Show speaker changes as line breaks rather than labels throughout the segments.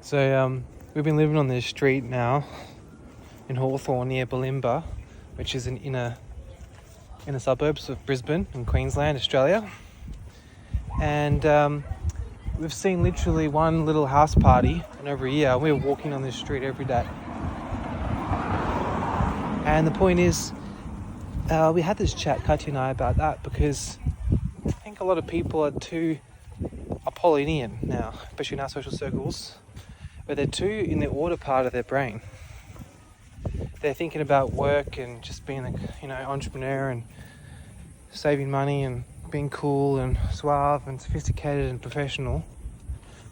So we've been living on this street now in Hawthorne near Bulimba, which is in inner suburbs of Brisbane in Queensland, Australia. And we've seen literally one little house party in over a year. We're walking on this street every day. And the point is, we had this chat, Katya and I, about that because I think a lot of people are too Apollonian now, especially in our social circles, where they're too in the order part of their brain. They're thinking about work and just being an entrepreneur and saving money and being cool and suave and sophisticated and professional.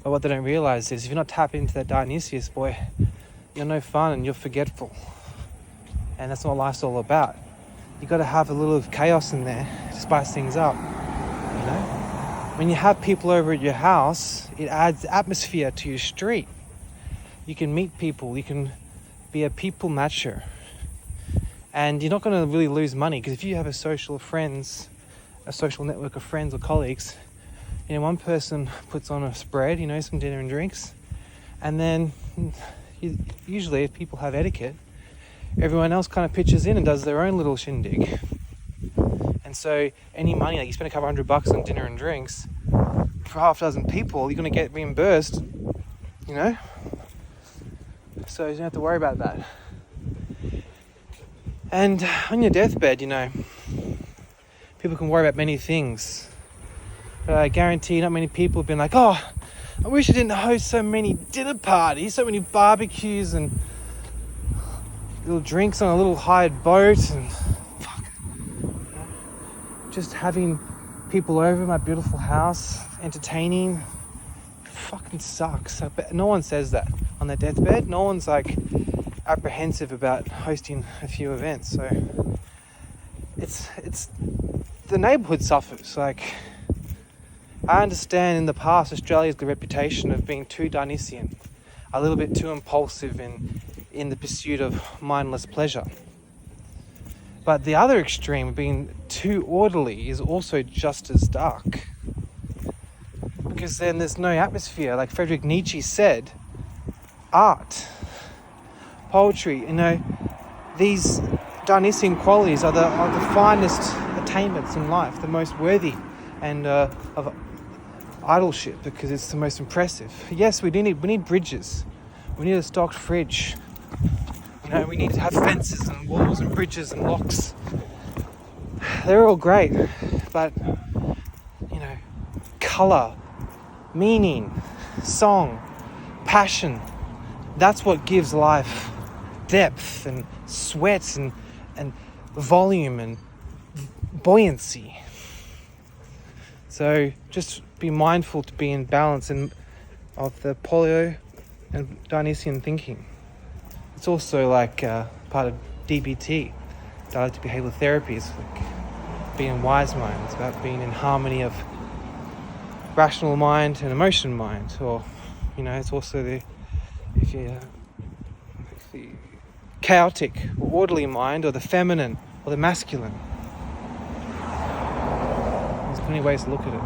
But what they don't realise is if you're not tapping into that Dionysius, boy, you're no fun and you're forgetful. And that's not what life's all about. You've got to have a little chaos in there to spice things up, When you have people over at your house, it adds atmosphere to your street. You can meet people, you can be a people matcher. And you're not going to really lose money because if you have a social network of friends or colleagues, one person puts on a spread, some dinner and drinks. And then usually if people have etiquette, everyone else kind of pitches in and does their own little shindig. And so any money, like you spend a couple $100 on dinner and drinks for half a dozen people, you're going to get reimbursed, So you don't have to worry about that. And on your deathbed, people can worry about many things. But I guarantee not many people have been like, oh, I wish I didn't host so many dinner parties, so many barbecues and little drinks on a little hired boat and just having people over my beautiful house, entertaining. Fucking sucks. No one says that on their deathbed. No one's apprehensive about hosting a few events. So it's the neighbourhood suffers. I understand in the past Australia's the reputation of being too Dionysian, a little bit too impulsive in the pursuit of mindless pleasure. But the other extreme of being too orderly is also just as dark. Because then there's no atmosphere. Like Friedrich Nietzsche said, art, poetry, these Dionysian qualities are the finest attainments in life, the most worthy and of idolship because it's the most impressive. Yes, we need bridges. We need a stocked fridge. We need to have fences and walls and bridges and locks. They're all great, but colour, meaning, song, passion, that's what gives life depth and sweat and volume and buoyancy. So just be mindful to be in balance of the Polio and Dionysian thinking. It's also part of DBT, dialectic behavioural therapy. It's being in wise mind. It's about being in harmony of rational mind and emotion mind. Or, it's also the chaotic or orderly mind, or the feminine or the masculine. There's plenty of ways to look at it.